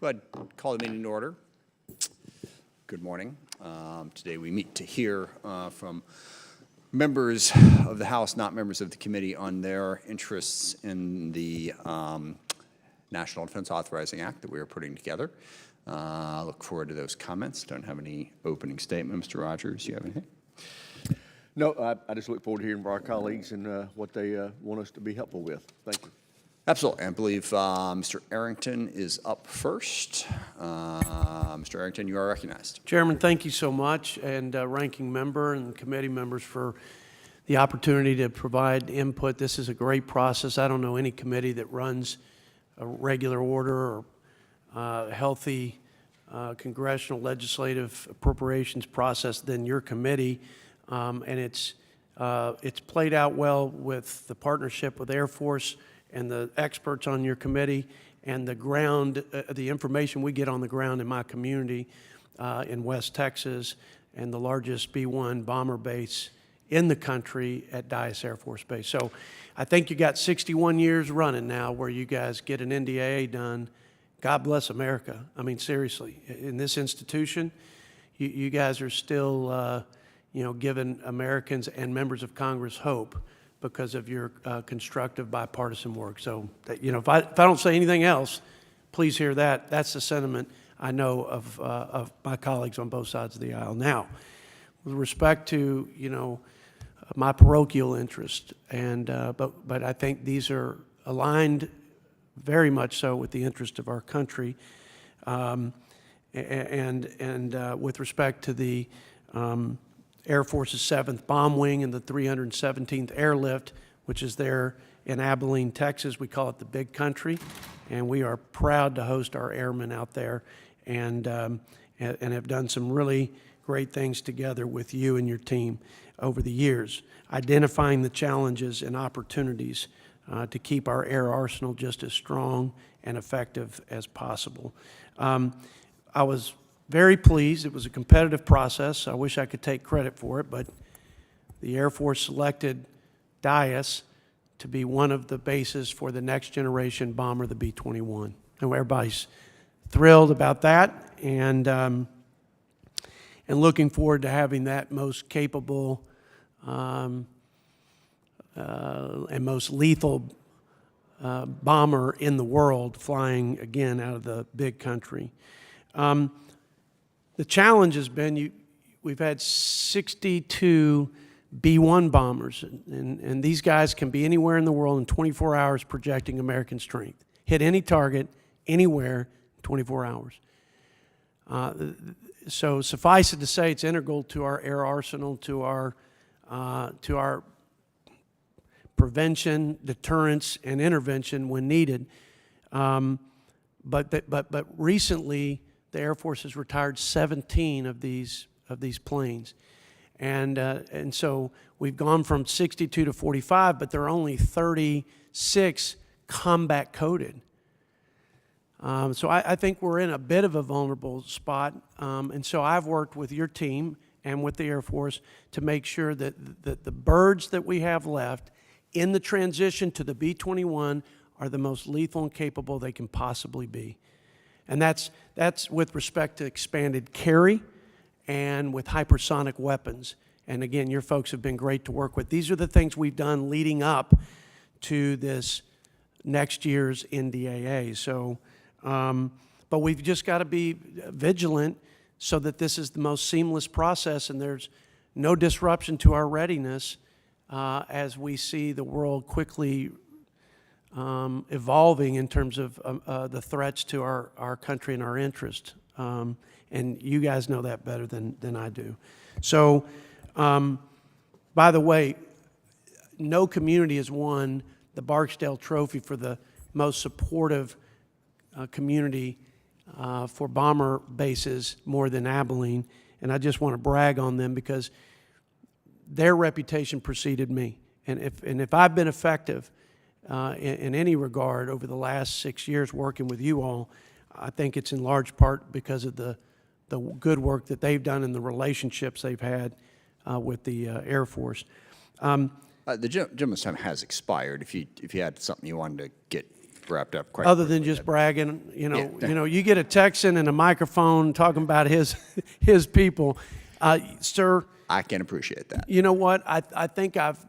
Go ahead, call the meeting to order. Good morning. Today we meet to hear from members of the House, not members of the committee, on their interests in the National Defense Authorizing Act that we are putting together. I look forward to those comments. Don't have any opening statement. Mr. Rogers, you have anything? No, I just look forward to hearing from our colleagues and what they want us to be helpful with. Thank you. Absolutely. I believe Mr. Arrington is up first. Mr. Arrington, you are recognized. Chairman, thank you so much, and ranking member and committee members for the opportunity to provide input. This is a great process. I don't know any committee that runs a regular order or healthy congressional legislative appropriations process than your committee, and it's played out well with the partnership with Air Force and the experts on your committee and the ground, the information we get on the ground in my community in West Texas and the largest B-1 bomber base in the country at Dyess Air Force Base. So I think you got 61 years running now where you guys get an NDAA done. God bless America. I mean, seriously, in this institution, you guys are still, giving Americans and members of Congress hope because of your constructive bipartisan work. So, if I don't say anything else, please hear that. That's the sentiment I know of my colleagues on both sides of the aisle. Now, with respect to, my parochial interest, and but I think these are aligned very much so with the interest of our country, and with respect to the Air Force's 7th Bomb Wing and the 317th Airlift, which is there in Abilene, Texas. We call it the Big Country, and we are proud to host our airmen out there and have done some really great things together with you and your team over the years, identifying the challenges and opportunities to keep our air arsenal just as strong and effective as possible. I was very pleased. It was a competitive process. I wish I could take credit for it, but the Air Force selected Dyess to be one of the bases for the next generation bomber, the B-21. And everybody's thrilled about that, and looking forward to having that most capable and most lethal bomber in the world flying again out of the Big Country. The challenge has been we've had 62 B-1 bombers, and these guys can be anywhere in the world in 24 hours projecting American strength. Hit any target, anywhere, in 24 hours. So suffice it to say, it's integral to our air arsenal, to our prevention, deterrence, and intervention when needed. But recently, the Air Force has retired 17 of these planes, and so we've gone from 62 to 45, but there are only 36 combat coded. So I think we're in a bit of a vulnerable spot, and so I've worked with your team and with the Air Force to make sure that the birds that we have left in the transition to the B-21 are the most lethal and capable they can possibly be. And that's with respect to expanded carry and with hypersonic weapons. And again, your folks have been great to work with. These are the things we've done leading up to this next year's NDAA. So, but we've just got to be vigilant so that this is the most seamless process and there's no disruption to our readiness as we see the world quickly evolving in terms of the threats to our country and our interest. And you guys know that better than I do. So, by the way, no community has won the Barksdale Trophy for the most supportive community for bomber bases more than Abilene. And I just want to brag on them because their reputation preceded me. And if I've been effective in any regard over the last 6 years working with you all, I think it's in large part because of the good work that they've done and the relationships they've had with the Air Force. The gentleman's time has expired. If you had something you wanted to get wrapped up quite Other than quickly. just bragging, Yeah. you get a Texan and a microphone talking about his people. Sir, I can appreciate that. you know what? I think I've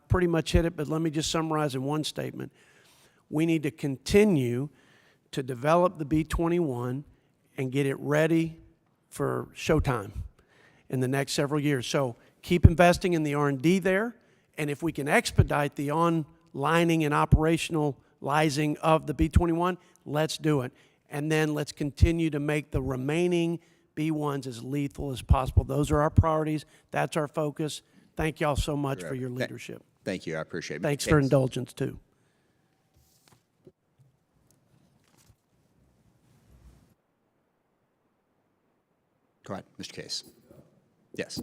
pretty much hit it, but let me just summarize in one statement. We need to continue to develop the B-21 and get it ready for showtime in the next several years. So keep investing in the R&D there, and if we can expedite the onlining and operationalizing of the B-21, let's do it. And then let's continue to make the remaining B-1s as lethal as possible. Those are our priorities. That's our focus. Thank y'all so much for your leadership. Thank you, I appreciate it. Thanks for indulgence, too. Go ahead, Mr. Case. Yes.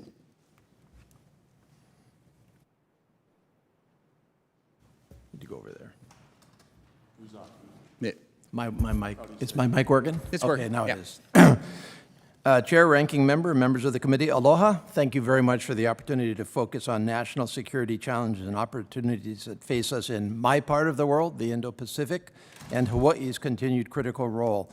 Need to go over there. Yeah. My mic, is my mic working? It's working, Okay, now yeah. it is. Chair, Ranking Member, members of the committee, aloha. Thank you very much for the opportunity to focus on national security challenges and opportunities that face us in my part of the world, the Indo-Pacific, and Hawaii's continued critical role.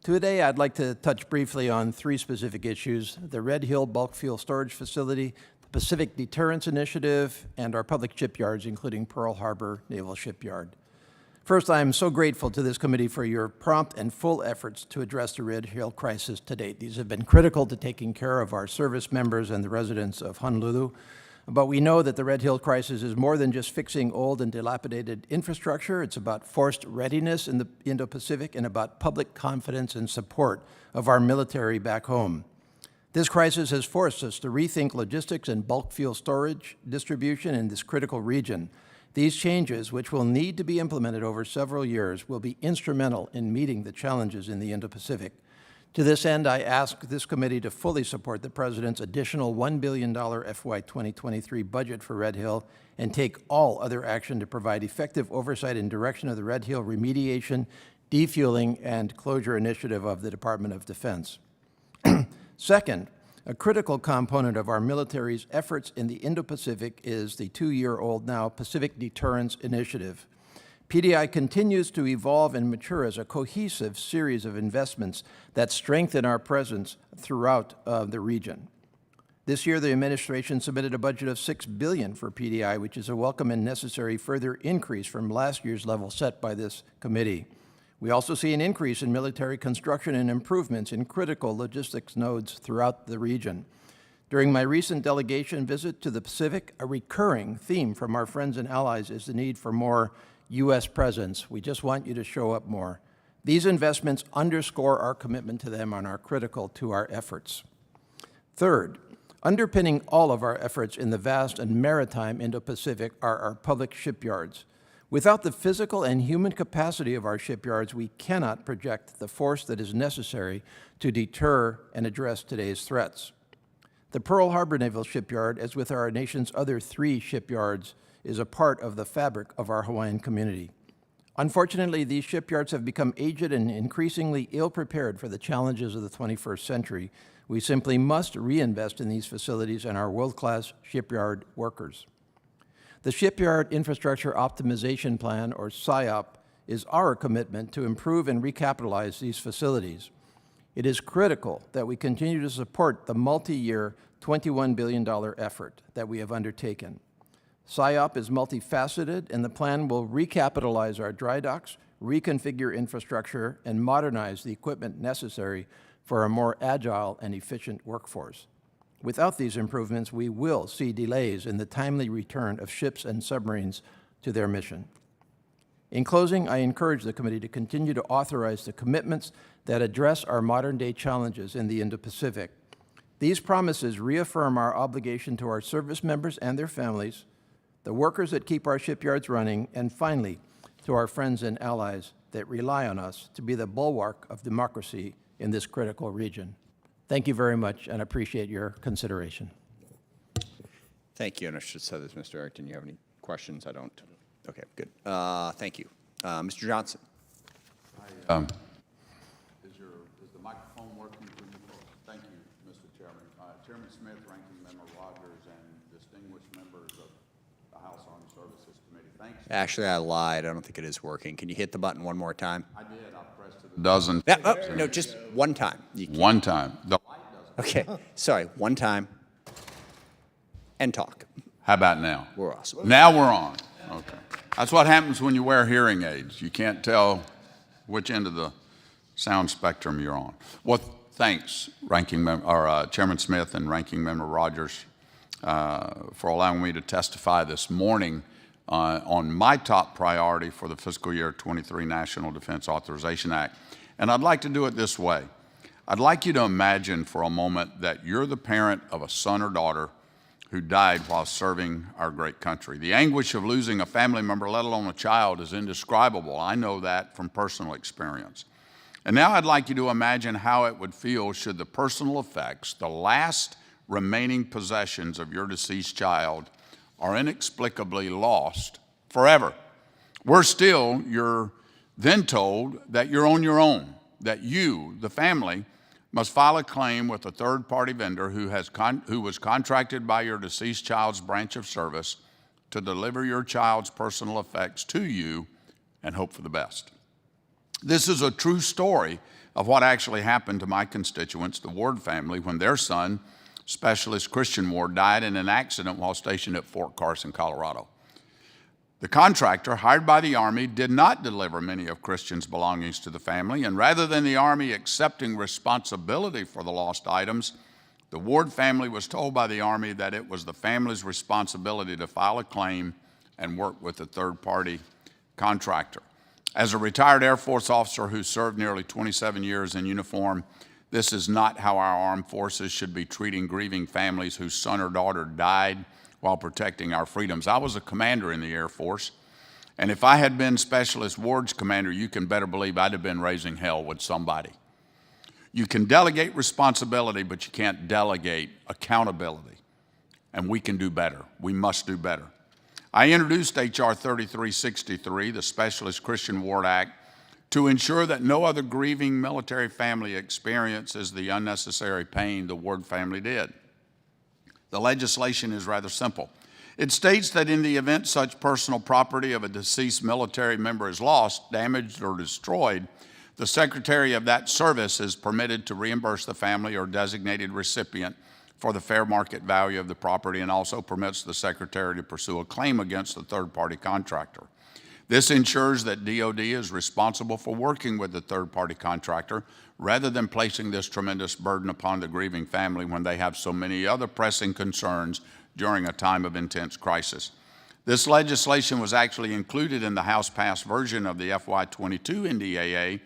Today, I'd like to touch briefly on three specific issues: the Red Hill Bulk Fuel Storage Facility, the Pacific Deterrence Initiative, and our public shipyards, including Pearl Harbor Naval Shipyard. First, I am so grateful to this committee for your prompt and full efforts to address the Red Hill crisis to date. These have been critical to taking care of our service members and the residents of Honolulu. But we know that the Red Hill crisis is more than just fixing old and dilapidated infrastructure. It's about forced readiness in the Indo-Pacific and about public confidence and support of our military back home. This crisis has forced us to rethink logistics and bulk fuel storage distribution in this critical region. These changes, which will need to be implemented over several years, will be instrumental in meeting the challenges in the Indo-Pacific. To this end, I ask this committee to fully support the President's additional $1 billion FY 2023 budget for Red Hill and take all other action to provide effective oversight and direction of the Red Hill remediation, defueling, and closure initiative of the Department of Defense. Second, a critical component of our military's efforts in the Indo-Pacific is the 2-year-old now Pacific Deterrence Initiative. PDI continues to evolve and mature as a cohesive series of investments that strengthen our presence throughout the region. This year, the administration submitted a budget of $6 billion for PDI, which is a welcome and necessary further increase from last year's level set by this committee. We also see an increase in military construction and improvements in critical logistics nodes throughout the region. During my recent delegation visit to the Pacific, a recurring theme from our friends and allies is the need for more U.S. presence. We just want you to show up more. These investments underscore our commitment to them and are critical to our efforts. Third, underpinning all of our efforts in the vast and maritime Indo-Pacific are our public shipyards. Without the physical and human capacity of our shipyards, we cannot project the force that is necessary to deter and address today's threats. The Pearl Harbor Naval Shipyard, as with our nation's other 3 shipyards, is a part of the fabric of our Hawaiian community. Unfortunately, these shipyards have become aged and increasingly ill-prepared for the challenges of the 21st century. We simply must reinvest in these facilities and our world-class shipyard workers. The Shipyard Infrastructure Optimization Plan, or SIOP, is our commitment to improve and recapitalize these facilities. It is critical that we continue to support the multi-year $21 billion effort that we have undertaken. SIOP is multifaceted, and the plan will recapitalize our dry docks, reconfigure infrastructure, and modernize the equipment necessary for a more agile and efficient workforce. Without these improvements, we will see delays in the timely return of ships and submarines to their mission. In closing, I encourage the committee to continue to authorize the commitments that address our modern-day challenges in the Indo-Pacific. These promises reaffirm our obligation to our service members and their families, the workers that keep our shipyards running, and finally, to our friends and allies that rely on us to be the bulwark of democracy in this critical region. Thank you very much, and appreciate your consideration. Thank you, and I should say this, Mr. Arrington, you have any questions? I don't. Okay, good. Thank you. Mr. Johnson. Is the microphone working for you folks? Thank you, Mr. Chairman. Chairman Smith, Ranking Member Rogers, and distinguished members of the House Armed Services Committee. Thanks. Actually, I lied. I don't think it is working. Can you hit the button one more time? I did. I pressed it a dozen. Yeah, oh, no, just one time. One time. The light doesn't. Okay, sorry, one time. And talk. How about now? We're awesome. Now we're on. Okay. That's what happens when you wear hearing aids. You can't tell which end of the sound spectrum you're on. Well, thanks, Chairman Smith and Ranking Member Rogers, for allowing me to testify this morning on my top priority for the fiscal year 23 National Defense Authorization Act. And I'd like to do it this way. I'd like you to imagine for a moment that you're the parent of a son or daughter who died while serving our great country. The anguish of losing a family member, let alone a child, is indescribable. I know that from personal experience. And now I'd like you to imagine how it would feel should the personal effects, the last remaining possessions of your deceased child, are inexplicably lost forever. You're then told that you're on your own, that you, the family, must file a claim with a third-party vendor who was contracted by your deceased child's branch of service to deliver your child's personal effects to you and hope for the best. This is a true story of what actually happened to my constituents, the Ward family, when their son, Specialist Christian Ward, died in an accident while stationed at Fort Carson, Colorado. The contractor, hired by the Army, did not deliver many of Christian's belongings to the family, and rather than the Army accepting responsibility for the lost items, the Ward family was told by the Army that it was the family's responsibility to file a claim and work with the third-party contractor. As a retired Air Force officer who served nearly 27 years in uniform, this is not how our armed forces should be treating grieving families whose son or daughter died while protecting our freedoms. I was a commander in the Air Force, and if I had been Specialist Ward's commander, you can better believe I'd have been raising hell with somebody. You can delegate responsibility, but you can't delegate accountability, and we can do better. We must do better. I introduced H.R. 3363, the Specialist Christian Ward Act, to ensure that no other grieving military family experiences the unnecessary pain the Ward family did. The legislation is rather simple. It states that in the event such personal property of a deceased military member is lost, damaged, or destroyed, the Secretary of that service is permitted to reimburse the family or designated recipient for the fair market value of the property, and also permits the Secretary to pursue a claim against the third-party contractor. This ensures that DoD is responsible for working with the third-party contractor rather than placing this tremendous burden upon the grieving family when they have so many other pressing concerns during a time of intense crisis. This legislation was actually included in the House-passed version of the FY22 NDAA,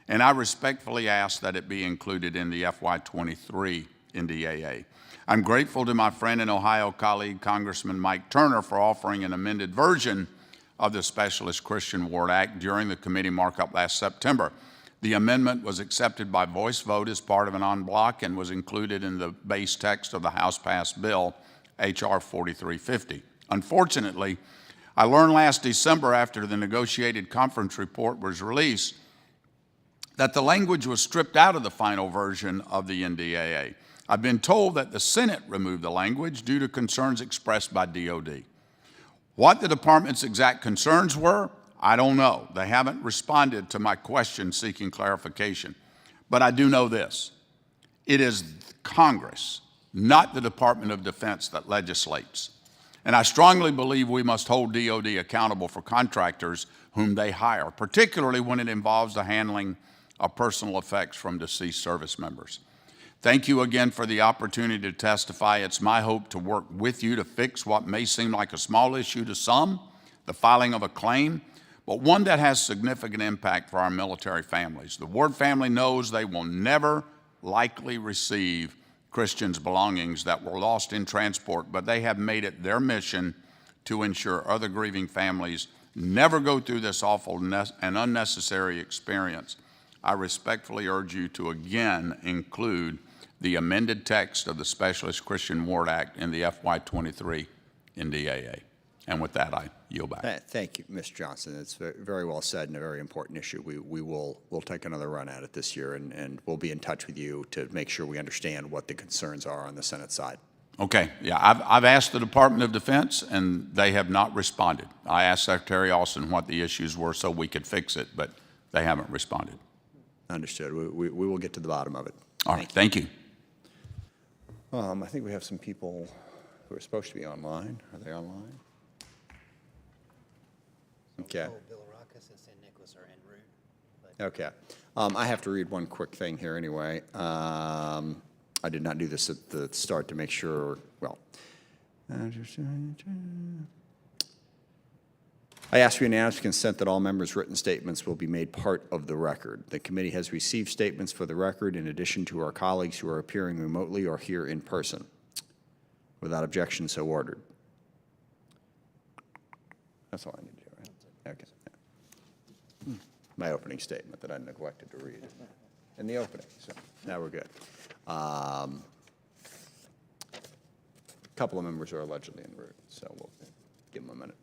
and I respectfully ask that it be included in the FY23 NDAA. I'm grateful to my friend and Ohio colleague, Congressman Mike Turner, for offering an amended version of the Specialist Christian Ward Act during the committee markup last September. The amendment was accepted by voice vote as part of an en bloc and was included in the base text of the House-passed bill, H.R. 4350. Unfortunately, I learned last December, after the negotiated conference report was released, that the language was stripped out of the final version of the NDAA. I've been told that the Senate removed the language due to concerns expressed by DoD. What the department's exact concerns were, I don't know. They haven't responded to my question seeking clarification. But I do know this. It is Congress, not the Department of Defense, that legislates. And I strongly believe we must hold DoD accountable for contractors whom they hire, particularly when it involves the handling of personal effects from deceased service members. Thank you again for the opportunity to testify. It's my hope to work with you to fix what may seem like a small issue to some, the filing of a claim, but one that has significant impact for our military families. The Ward family knows they will never likely receive Christians' belongings that were lost in transport, but they have made it their mission to ensure other grieving families never go through this awful and unnecessary experience. I respectfully urge you to again include the amended text of the Specialist Christian Ward Act in the FY23 NDAA. And with that, I yield back. Thank you, Mr. Johnson. It's very well said and a very important issue. We'll take another run at it this year, and we'll be in touch with you to make sure we understand what the concerns are on the Senate side. Okay, yeah, I've asked the Department of Defense, and they have not responded. I asked Secretary Austin what the issues were so we could fix it, but they haven't responded. Understood. We will get to the bottom of it. All right, thank you. I think we have some people who are supposed to be online. Are they online? Okay. Bilirakis and Nicolas are en route. Okay. I have to read one quick thing here anyway. I did not do this at the start to make sure, well. I ask for unanimous consent that all members' written statements will be made part of the record. The committee has received statements for the record in addition to our colleagues who are appearing remotely or here in person. Without objection, so ordered. That's all I need to do, right? Okay. My opening statement that I neglected to read in the opening, so now we're good. A couple of members are allegedly en route, so we'll give them a minute.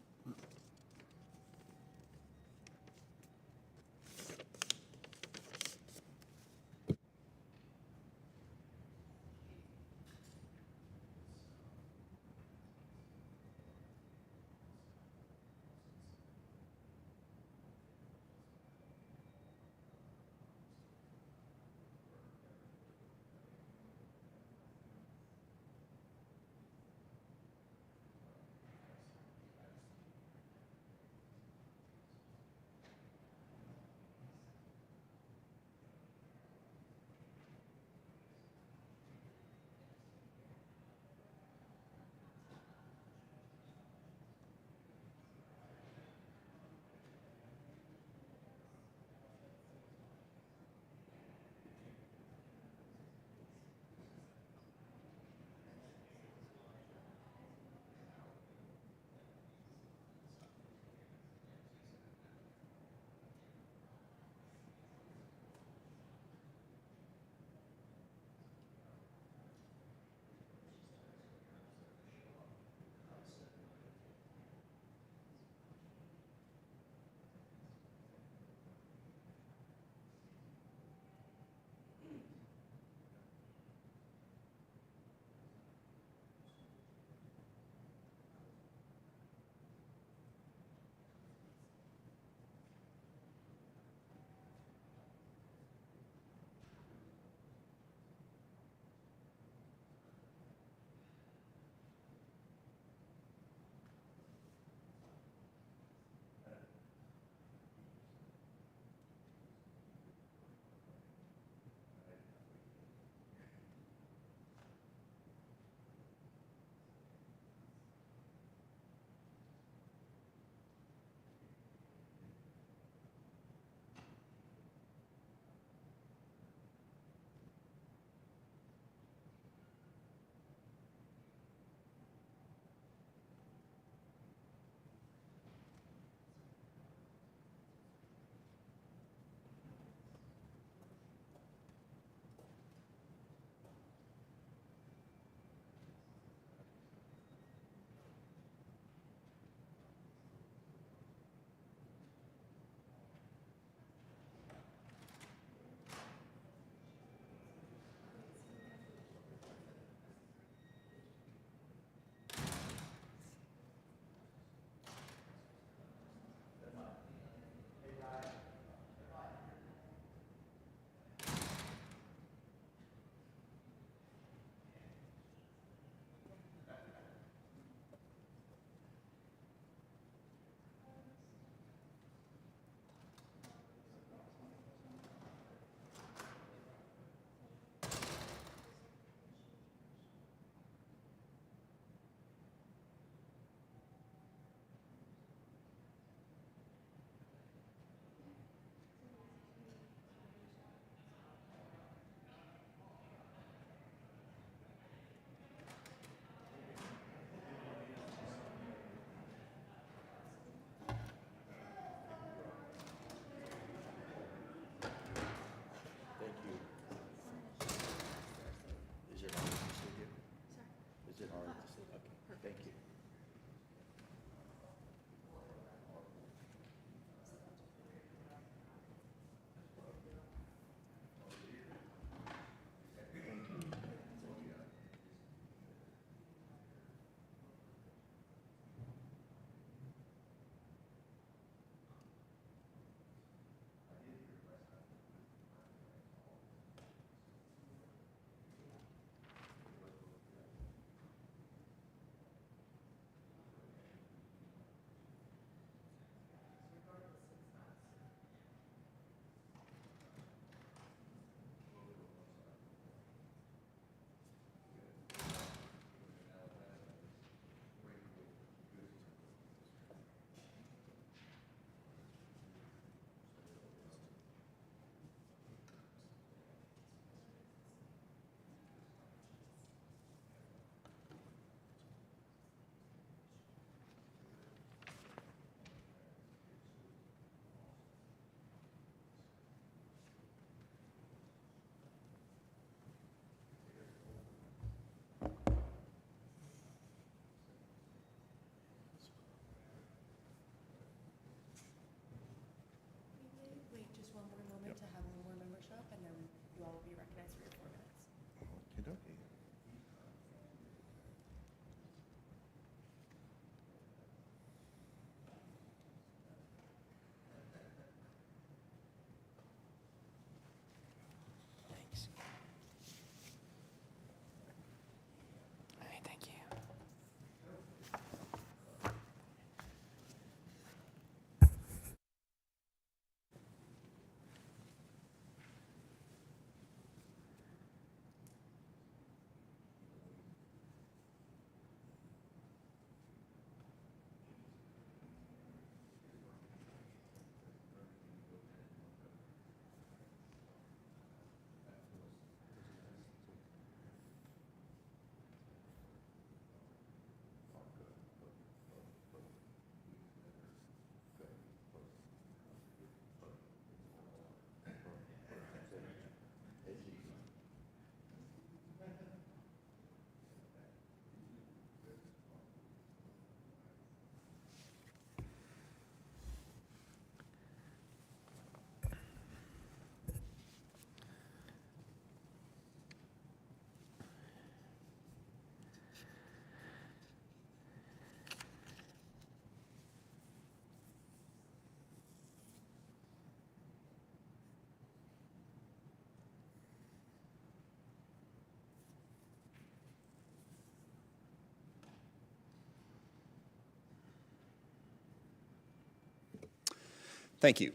Thank you.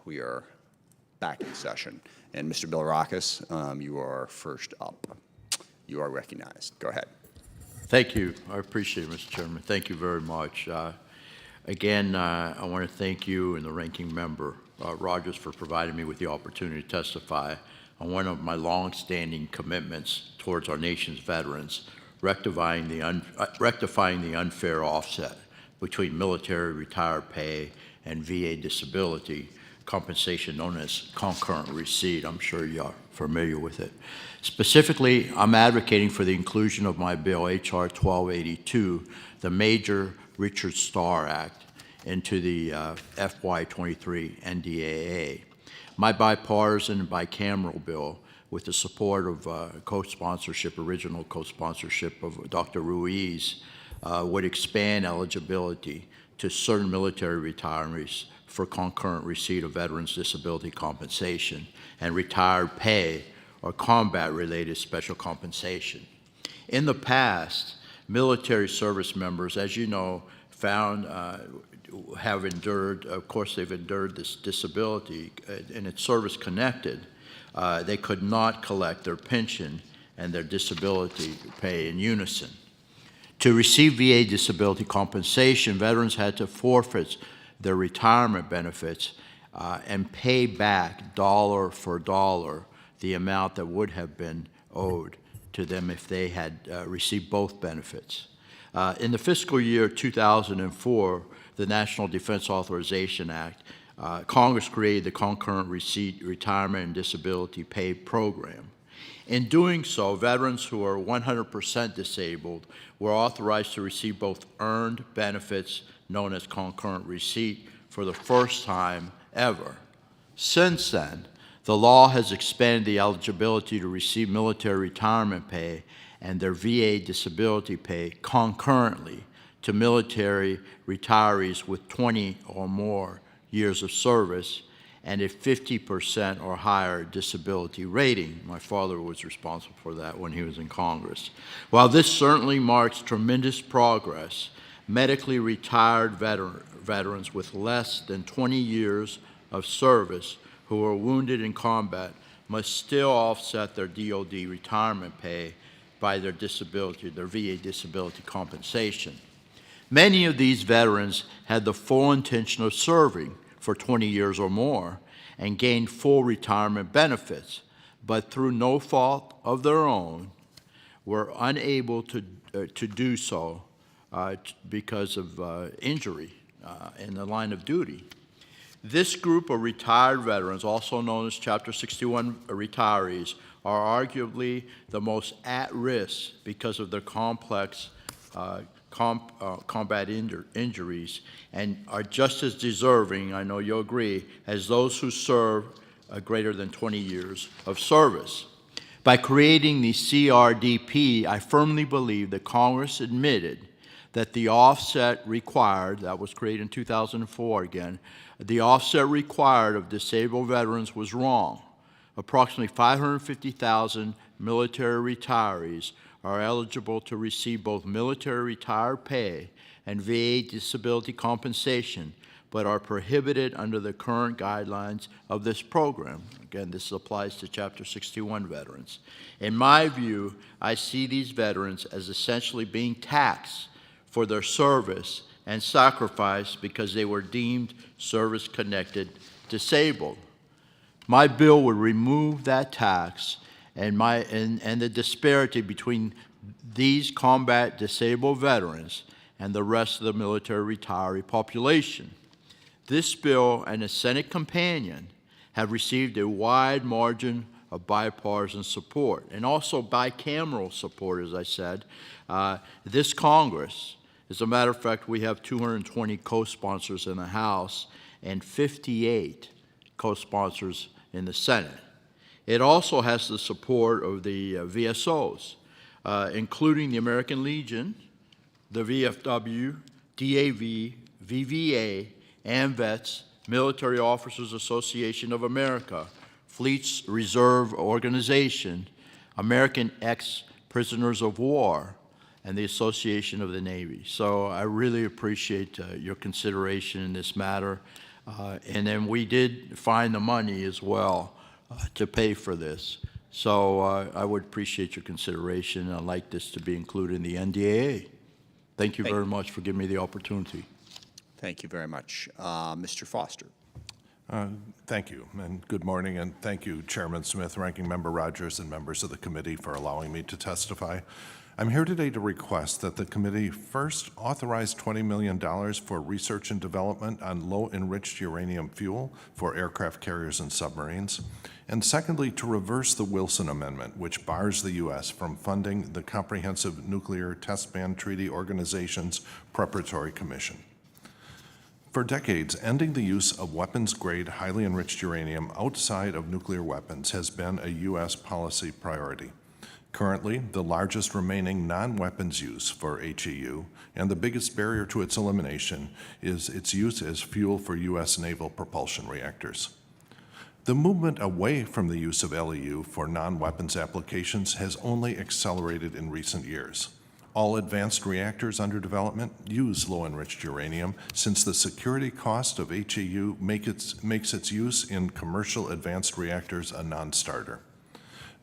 We are back in session. And Mr. Bilirakis, you are first up. You are recognized. Go ahead. Thank you. I appreciate it, Mr. Chairman. Thank you very much. Again, I want to thank you and the ranking member, Rogers, for providing me with the opportunity to testify on one of my long-standing commitments towards our nation's veterans, rectifying the unfair offset between military retired pay and VA disability compensation known as concurrent receipt. I'm sure you're familiar with it. Specifically, I'm advocating for the inclusion of my bill, H.R. 1282, the Major Richard Starr Act, into the FY23 NDAA. My bipartisan and bicameral bill, with the support of original co-sponsorship of Dr. Ruiz, would expand eligibility to certain military retirees for concurrent receipt of veterans' disability compensation and retired pay or combat-related special compensation. In the past, military service members, as you know, have endured, of course, they've endured this disability, and it's service-connected. They could not collect their pension and their disability pay in unison. To receive VA disability compensation, veterans had to forfeit their retirement benefits and pay back dollar for dollar the amount that would have been owed to them if they had received both benefits. In the fiscal year 2004, the National Defense Authorization Act, Congress created the Concurrent Receipt Retirement and Disability Pay Program. In doing so, veterans who are 100% disabled were authorized to receive both earned benefits, known as concurrent receipt, for the first time ever. Since then, the law has expanded the eligibility to receive military retirement pay and their VA disability pay concurrently to military retirees with 20 or more years of service and a 50% or higher disability rating. My father was responsible for that when he was in Congress. While this certainly marks tremendous progress, medically retired veterans with less than 20 years of service who were wounded in combat must still offset their DoD retirement pay by their disability, their VA disability compensation. Many of these veterans had the full intention of serving for 20 years or more and gained full retirement benefits, but through no fault of their own, were unable to do so because of injury in the line of duty. This group of retired veterans, also known as Chapter 61 retirees, are arguably the most at risk because of their complex combat injuries, and are just as deserving, I know you'll agree, as those who serve greater than 20 years of service. By creating the CRDP, I firmly believe that Congress admitted that the offset required, that was created in 2004 again, the offset required of disabled veterans was wrong. Approximately 550,000 military retirees are eligible to receive both military retired pay and VA disability compensation, but are prohibited under the current guidelines of this program. Again, this applies to Chapter 61 veterans. In my view, I see these veterans as essentially being taxed for their service and sacrifice because they were deemed service-connected disabled. My bill would remove that tax and the disparity between these combat disabled veterans and the rest of the military retiree population. This bill and a Senate companion have received a wide margin of bipartisan support and also bicameral support, as I said. This Congress, as a matter of fact, we have 220 co-sponsors in the House and 58 co-sponsors in the Senate. It also has the support of the VSOs, including the American Legion, the VFW, DAV, VVA, AMVETS, Military Officers Association of America, Fleets Reserve Organization, American Ex-Prisoners of War, and the Association of the Navy. So I really appreciate your consideration in this matter. And then we did find the money as well to pay for this. So I would appreciate your consideration. I'd like this to be included in the NDAA. Thank you very much for giving me the opportunity. Thank you very much. Mr. Foster. Thank you, and good morning, and thank you, Chairman Smith, Ranking Member Rogers, and members of the committee for allowing me to testify. I'm here today to request that the committee first authorize $20 million for research and development on low-enriched uranium fuel for aircraft carriers and submarines, and secondly, to reverse the Wilson Amendment, which bars the U.S. from funding the Comprehensive Nuclear Test Ban Treaty Organization's Preparatory Commission. For decades, ending the use of weapons-grade, highly enriched uranium outside of nuclear weapons has been a U.S. policy priority. Currently, the largest remaining non-weapons use for HEU and the biggest barrier to its elimination is its use as fuel for U.S. naval propulsion reactors. The movement away from the use of LEU for non-weapons applications has only accelerated in recent years. All advanced reactors under development use low-enriched uranium since the security cost of HEU makes its use in commercial advanced reactors a non-starter.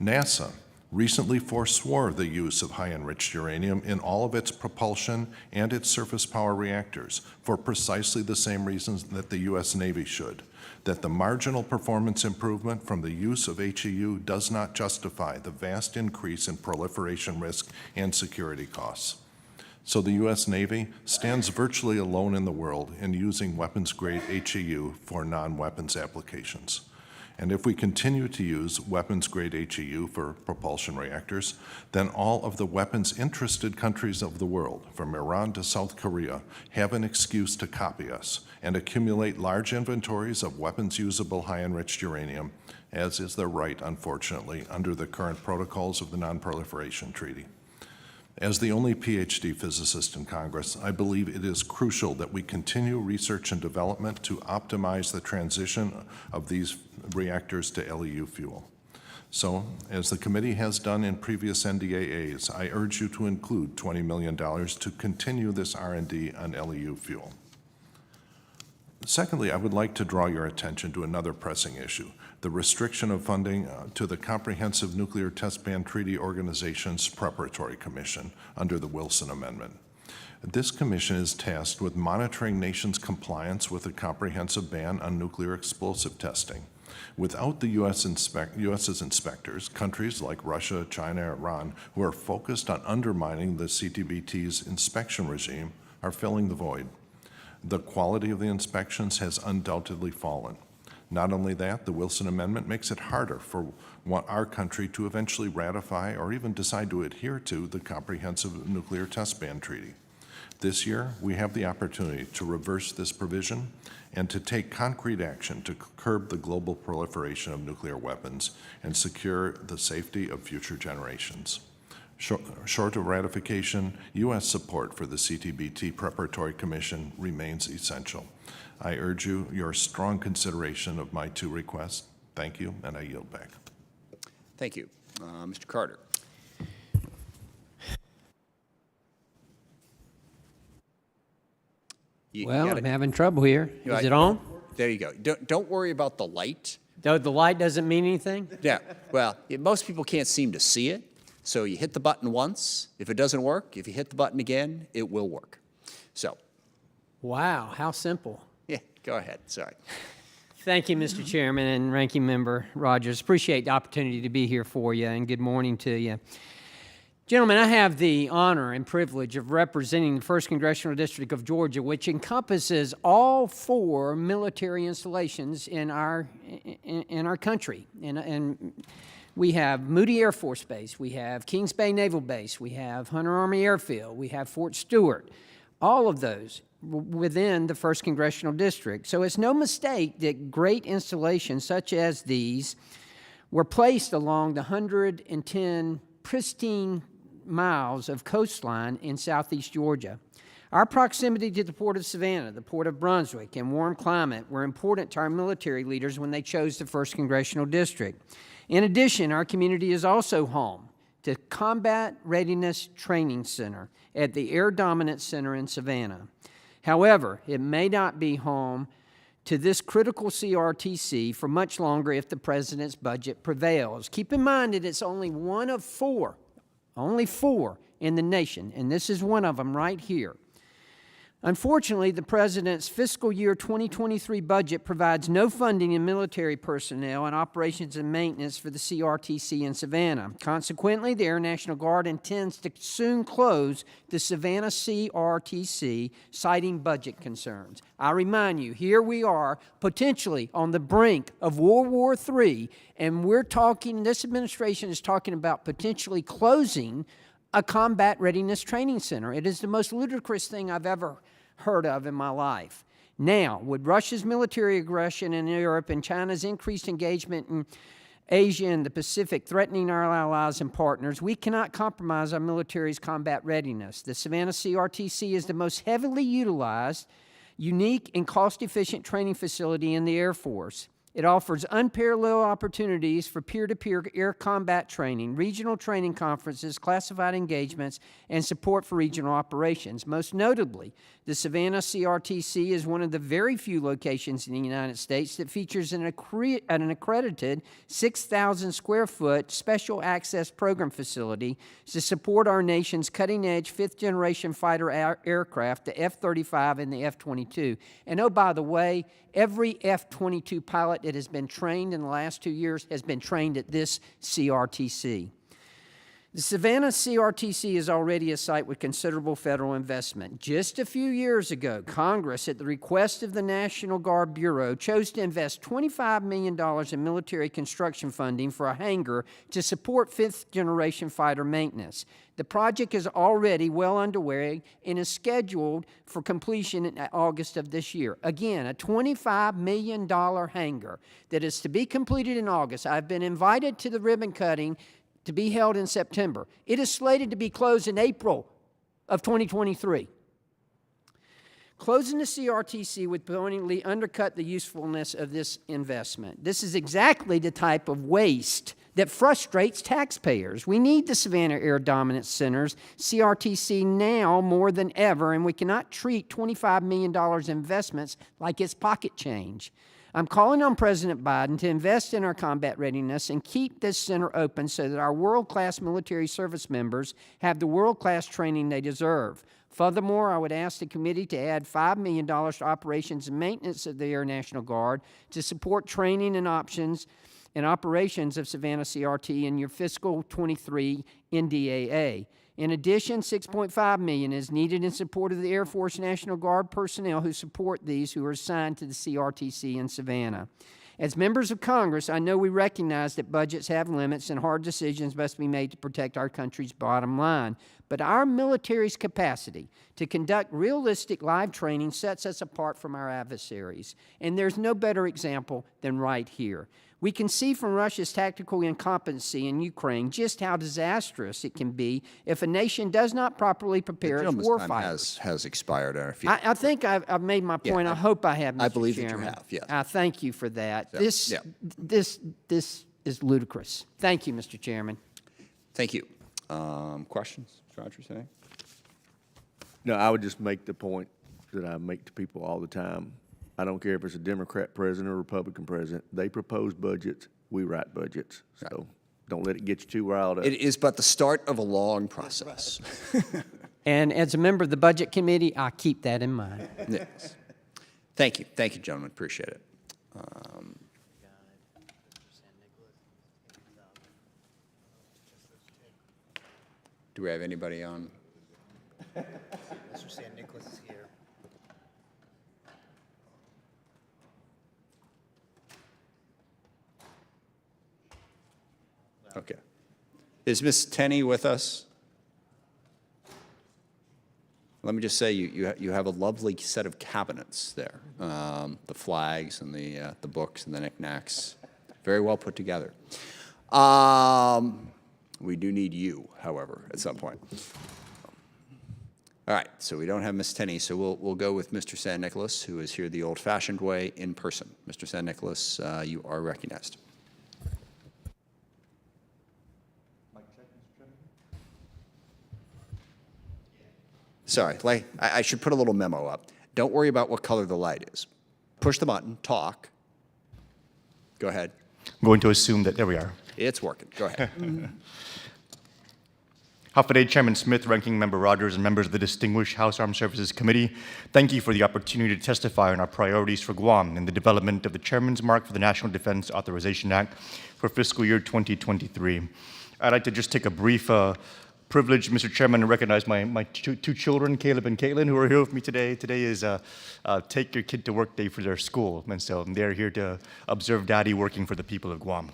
NASA recently forswore the use of high-enriched uranium in all of its propulsion and its surface power reactors for precisely the same reasons that the U.S. Navy should, that the marginal performance improvement from the use of HEU does not justify the vast increase in proliferation risk and security costs. So the U.S. Navy stands virtually alone in the world in using weapons-grade HEU for non-weapons applications. And if we continue to use weapons-grade HEU for propulsion reactors, then all of the weapons-interested countries of the world, from Iran to South Korea, have an excuse to copy us and accumulate large inventories of weapons-usable high-enriched uranium, as is their right, unfortunately, under the current protocols of the Non-Proliferation Treaty. As the only PhD physicist in Congress, I believe it is crucial that we continue research and development to optimize the transition of these reactors to LEU fuel. So, as the committee has done in previous NDAAs, I urge you to include $20 million to continue this R&D on LEU fuel. Secondly, I would like to draw your attention to another pressing issue, the restriction of funding to the Comprehensive Nuclear Test Ban Treaty Organization's Preparatory Commission under the Wilson Amendment. This commission is tasked with monitoring nations' compliance with the comprehensive ban on nuclear explosive testing. Without the U.S.'s inspectors, countries like Russia, China, Iran, who are focused on undermining the CTBT's inspection regime, are filling the void. The quality of the inspections has undoubtedly fallen. Not only that, the Wilson Amendment makes it harder for our country to eventually ratify or even decide to adhere to the Comprehensive Nuclear Test Ban Treaty. This year, we have the opportunity to reverse this provision and to take concrete action to curb the global proliferation of nuclear weapons and secure the safety of future generations. Short of ratification, U.S. support for the CTBT Preparatory Commission remains essential. I urge your strong consideration of my two requests. Thank you, and I yield back. Thank you. Mr. Carter. Well, I'm having trouble here. Is it on? There you go. Don't worry about the light. The light doesn't mean anything? Yeah, well, most people can't seem to see it, so you hit the button once. If it doesn't work, if you hit the button again, it will work. So. Wow, how simple. Yeah, go ahead. Sorry. Thank you, Mr. Chairman and Ranking Member Rogers. Appreciate the opportunity to be here for you, and good morning to you. Gentlemen, I have the honor and privilege of representing the 1st Congressional District of Georgia, which encompasses all 4 military installations in our country. And we have Moody Air Force Base, we have Kings Bay Naval Base, we have Hunter Army Airfield, we have Fort Stewart, all of those within the 1st Congressional District. So it's no mistake that great installations such as these were placed along the 110 pristine miles of coastline in southeast Georgia. Our proximity to the Port of Savannah, the Port of Brunswick, and warm climate were important to our military leaders when they chose the 1st Congressional District. In addition, our community is also home to Combat Readiness Training Center at the Air Dominance Center in Savannah. However, it may not be home to this critical CRTC for much longer if the President's budget prevails. Keep in mind that it's only one of four in the nation, and this is one of them right here. Unfortunately, the President's fiscal year 2023 budget provides no funding in military personnel and operations and maintenance for the CRTC in Savannah. Consequently, the Air National Guard intends to soon close the Savannah CRTC, citing budget concerns. I remind you, here we are potentially on the brink of World War III, and this administration is talking about potentially closing a combat readiness training center. It is the most ludicrous thing I've ever heard of in my life. Now, with Russia's military aggression in Europe and China's increased engagement in Asia and the Pacific threatening our allies and partners, we cannot compromise our military's combat readiness. The Savannah CRTC is the most heavily utilized, unique, and cost-efficient training facility in the Air Force. It offers unparalleled opportunities for peer-to-peer air combat training, regional training conferences, classified engagements, and support for regional operations. Most notably, the Savannah CRTC is one of the very few locations in the United States that features an accredited 6,000 square foot special access program facility to support our nation's cutting-edge fifth-generation fighter aircraft, the F-35 and the F-22. And oh, by the way, every F-22 pilot that has been trained in the last 2 years has been trained at this CRTC. The Savannah CRTC is already a site with considerable federal investment. Just a few years ago, Congress, at the request of the National Guard Bureau, chose to invest $25 million in military construction funding for a hangar to support fifth-generation fighter maintenance. The project is already well underway and is scheduled for completion in August of this year. Again, a $25 million hangar that is to be completed in August. I've been invited to the ribbon cutting to be held in September. It is slated to be closed in April of 2023. Closing the CRTC would pointedly undercut the usefulness of this investment. This is exactly the type of waste that frustrates taxpayers. We need the Savannah Air Dominance Center's CRTC now more than ever, and we cannot treat $25 million investments like it's pocket change. I'm calling on President Biden to invest in our combat readiness and keep this center open so that our world-class military service members have the world-class training they deserve. Furthermore, I would ask the committee to add $5 million to operations and maintenance of the Air National Guard to support training and options and operations of Savannah CRT in your fiscal 23 NDAA. In addition, $6.5 million is needed in support of the Air Force National Guard personnel who support these who are assigned to the CRTC in Savannah. As members of Congress, I know we recognize that budgets have limits and hard decisions must be made to protect our country's bottom line. But our military's capacity to conduct realistic live training sets us apart from our adversaries. And there's no better example than right here. We can see from Russia's tactical incompetency in Ukraine just how disastrous it can be if a nation does not properly prepare its warfighters. Has expired. I think I've made my point. I hope I have, Mr. I believe Chairman. that you have, yes. I thank you for that. So, This is ludicrous. Thank you, Mr. Chairman. Thank you. Questions? Mr. Rogers, anything? No, I would just make the point that I make to people all the time. I don't care if it's a Democrat president or Republican president. They propose budgets, we write budgets. So don't let it get you too riled up. It is but the start of a long process. And as a member of the Budget Committee, I keep that in mind. Yes. Thank you. Thank you, gentlemen. Appreciate it. Do we have anybody on? Mr. San Nicolas is here. Okay. Is Ms. Tenney with us? Let me just say, you have a lovely set of cabinets there. The flags and the books and the knickknacks. Very well put together. We do need you, however, at some point. All right, so we don't have Ms. Tenney, so we'll go with Mr. San Nicolas, who is here the old-fashioned way in person. Mr. San Nicolas, you are recognized. Sorry, I should put a little memo up. Don't worry about what color the light is. Push the button, talk. Go ahead. I'm going to assume that there we are. It's working. Go ahead. Hafa Chairman Smith, Ranking Member Rogers, and members of the distinguished House Armed Services Committee, thank you for the opportunity to testify on our priorities for Guam in the development of the Chairman's Mark for the National Defense Authorization Act for fiscal year 2023. I'd like to just take a brief privilege, Mr. Chairman, to recognize my two children, Caleb and Caitlin, who are here with me today. Today is Take Your Kid to Work Day for their school, and so they're here to observe Daddy working for the people of Guam.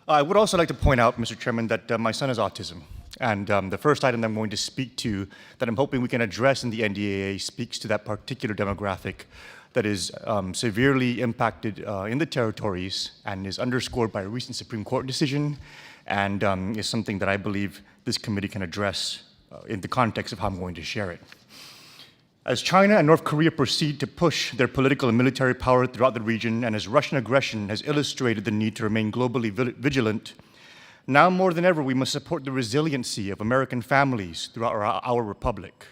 I would also like to point out, Mr. Chairman, that my son has autism. And the first item I'm going to speak to that I'm hoping we can address in the NDAA speaks to that particular demographic that is severely impacted in the territories and is underscored by a recent Supreme Court decision and is something that I believe this committee can address in the context of how I'm going to share it. As China and North Korea proceed to push their political and military power throughout the region, and as Russian aggression has illustrated the need to remain globally vigilant, now more than ever, we must support the resiliency of American families throughout our republic,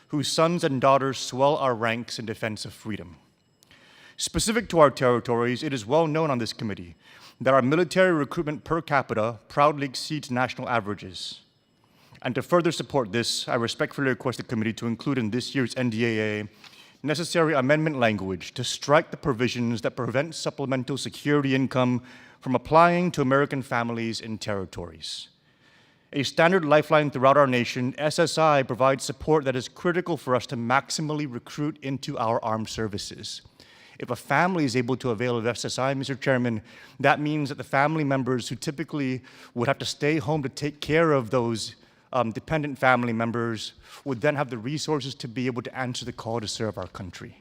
whose sons and daughters swell our ranks in defense of freedom. Specific to our territories, it is well known on this committee that our military recruitment per capita proudly exceeds national averages. And to further support this, I respectfully request the committee to include in this year's NDAA necessary amendment language to strike the provisions that prevent supplemental security income from applying to American families in territories. A standard lifeline throughout our nation, SSI provides support that is critical for us to maximally recruit into our armed services. If a family is able to avail of SSI, Mr. Chairman, that means that the family members who typically would have to stay home to take care of those dependent family members would then have the resources to be able to answer the call to serve our country.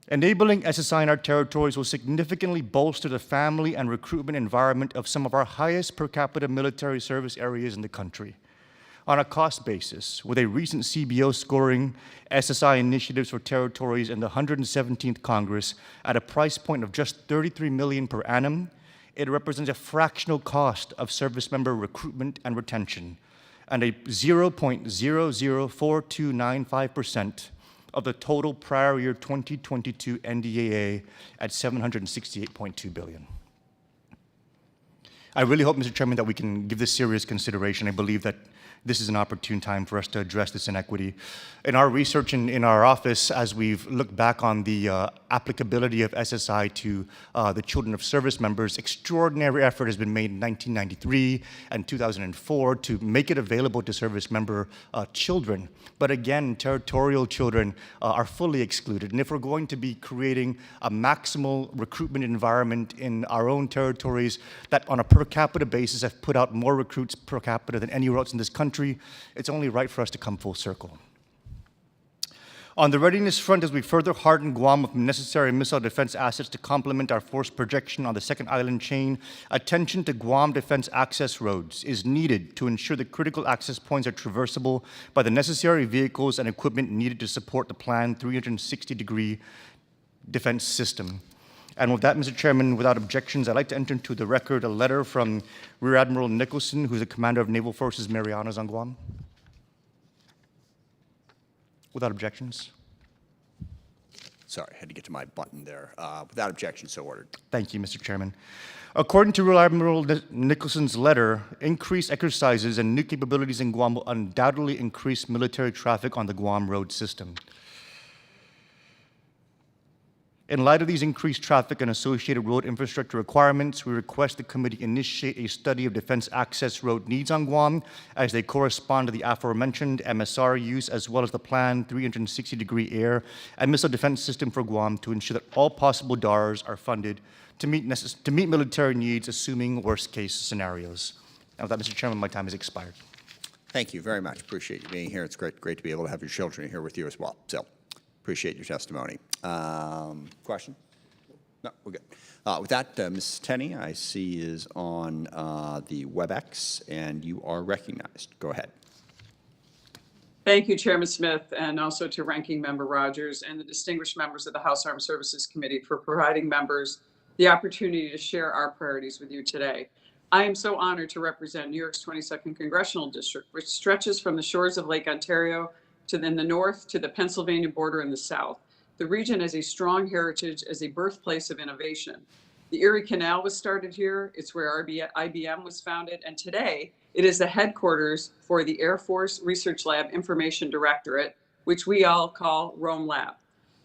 Enabling SSI in our territories will significantly bolster the family and recruitment environment of some of our highest per capita military service areas in the country. On a cost basis, with a recent CBO scoring SSI initiatives for territories in the 117th Congress at a price point of just $33 million per annum, it represents a fractional cost of service member recruitment and retention, and a 0.004295% of the total prior year 2022 NDAA at $768.2 billion. I really hope, Mr. Chairman, that we can give this serious consideration. I believe that this is an opportune time for us to address this inequity. In our research in our office, as we've looked back on the applicability of SSI to the children of service members, extraordinary effort has been made in 1993 and 2004 to make it available to service member children. But again, territorial children are fully excluded. And if we're going to be creating a maximal recruitment environment in our own territories that on a per capita basis have put out more recruits per capita than anywhere else in this country, it's only right for us to come full circle. On the readiness front, as we further harden Guam with necessary missile defense assets to complement our force projection on the second island chain, attention to Guam defense access roads is needed to ensure the critical access points are traversable by the necessary vehicles and equipment needed to support the planned 360-degree defense system. And with that, Mr. Chairman, without objections, I'd like to enter into the record a letter from Rear Admiral Nicolas, who's the commander of Naval Forces Marianas on Guam. Without objections. Sorry, I had to get to my button there. Without objection, so ordered. Thank you, Mr. Chairman. According to Rear Admiral Nicholson's letter, increased exercises and new capabilities in Guam will undoubtedly increase military traffic on the Guam road system. In light of these increased traffic and associated road infrastructure requirements, we request the committee initiate a study of defense access road needs on Guam as they correspond to the aforementioned MSR use as well as the planned 360-degree air and missile defense system for Guam to ensure that all possible DARs are funded to meet military needs, assuming worst-case scenarios. And with that, Mr. Chairman, my time has expired. Thank you very much. Appreciate you being here. It's great to be able to have your children here with you as well. So, appreciate your testimony. Question? No, we're good. With that, Ms. Tenney, I see is on the WebEx, and you are recognized. Go ahead. Thank you, Chairman Smith, and also to Ranking Member Rogers and the distinguished members of the House Armed Services Committee for providing members the opportunity to share our priorities with you today. I am so honored to represent New York's 22nd Congressional District, which stretches from the shores of Lake Ontario in the north to the Pennsylvania border in the south. The region has a strong heritage as a birthplace of innovation. The Erie Canal was started here. It's where IBM was founded. And today, it is the headquarters for the Air Force Research Lab Information Directorate, which we all call Rome Lab.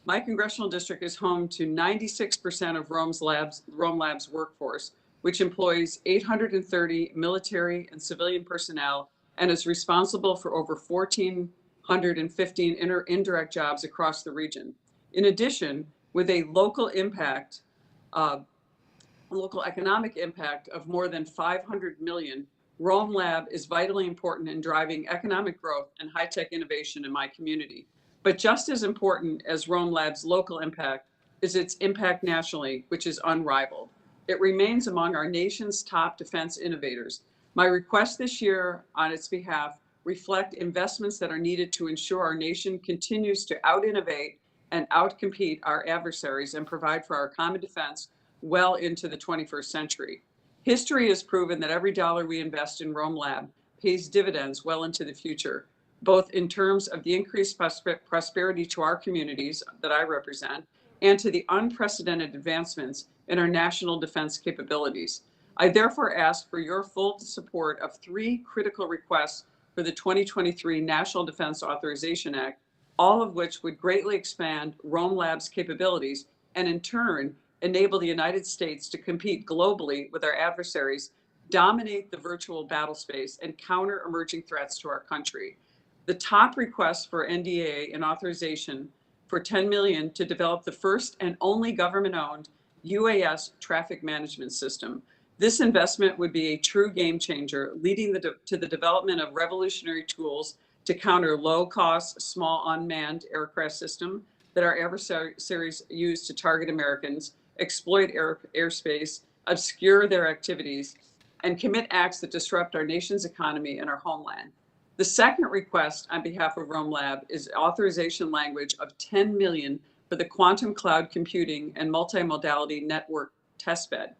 My congressional district is home to 96% of Rome Lab's workforce, which employs 830 military and civilian personnel and is responsible for over 1,415 indirect jobs across the region. In addition, with a local economic impact of more than 500 million, Rome Lab is vitally important in driving economic growth and high-tech innovation in my community. But just as important as Rome Lab's local impact is its impact nationally, which is unrivaled. It remains among our nation's top defense innovators. My request this year on its behalf reflect investments that are needed to ensure our nation continues to out-innovate and outcompete our adversaries and provide for our common defense well into the 21st century. History has proven that every dollar we invest in Rome Lab pays dividends well into the future, both in terms of the increased prosperity to our communities that I represent and to the unprecedented advancements in our national defense capabilities. I therefore ask for your full support of 3 critical requests for the 2023 National Defense Authorization Act, all of which would greatly expand Rome Lab's capabilities and in turn enable the United States to compete globally with our adversaries, dominate the virtual battle space, and counter emerging threats to our country. The top request for NDAA and authorization for $10 million to develop the first and only government-owned UAS traffic management system. This investment would be a true game changer, leading to the development of revolutionary tools to counter low-cost, small unmanned aircraft system that our adversaries use to target Americans, exploit airspace, obscure their activities, and commit acts that disrupt our nation's economy and our homeland. The second request on behalf of Rome Lab is authorization language of $10 million for the quantum cloud computing and multimodality network testbed.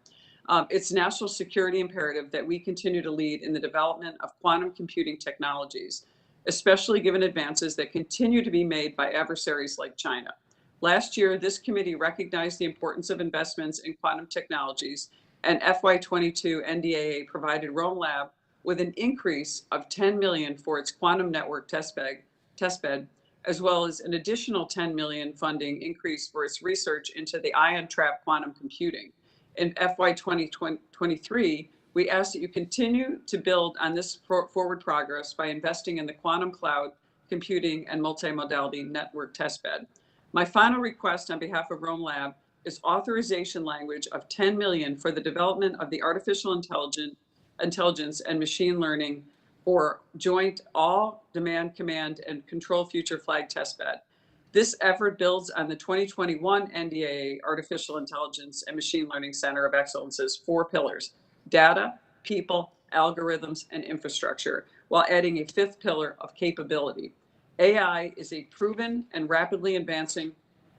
It's national security imperative that we continue to lead in the development of quantum computing technologies, especially given advances that continue to be made by adversaries like China. Last year, this committee recognized the importance of investments in quantum technologies, and FY22 NDAA provided Rome Lab with an increase of $10 million for its quantum network testbed, as well as an additional $10 million funding increase for its research into the ion trap quantum computing. In FY 2023, we ask that you continue to build on this forward progress by investing in the quantum cloud computing and multimodality network testbed. My final request on behalf of Rome Lab is authorization language of $10 million for the development of the artificial intelligence and machine learning for joint all-demand command and control future flag testbed. This effort builds on the 2021 NDAA Artificial Intelligence and Machine Learning Center of Excellence's 4 pillars: data, people, algorithms, and infrastructure, while adding a 5th pillar of capability. AI is a proven and rapidly advancing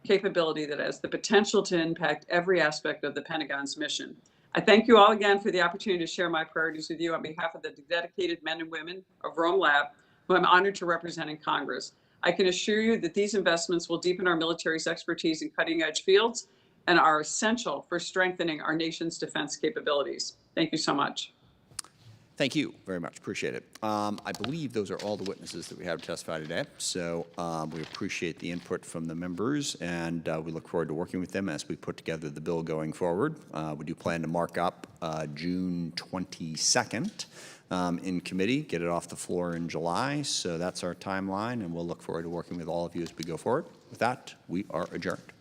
capability that has the potential to impact every aspect of the Pentagon's mission. I thank you all again for the opportunity to share my priorities with you on behalf of the dedicated men and women of Rome Lab, who I'm honored to represent in Congress. I can assure you that these investments will deepen our military's expertise in cutting-edge fields and are essential for strengthening our nation's defense capabilities. Thank you so much. Thank you very much. Appreciate it. I believe those are all the witnesses that we have to testify today. So we appreciate the input from the members, and we look forward to working with them as we put together the bill going forward. We do plan to mark up June 22nd in committee, get it off the floor in July. So that's our timeline, and we'll look forward to working with all of you as we go forward. With that, we are adjourned.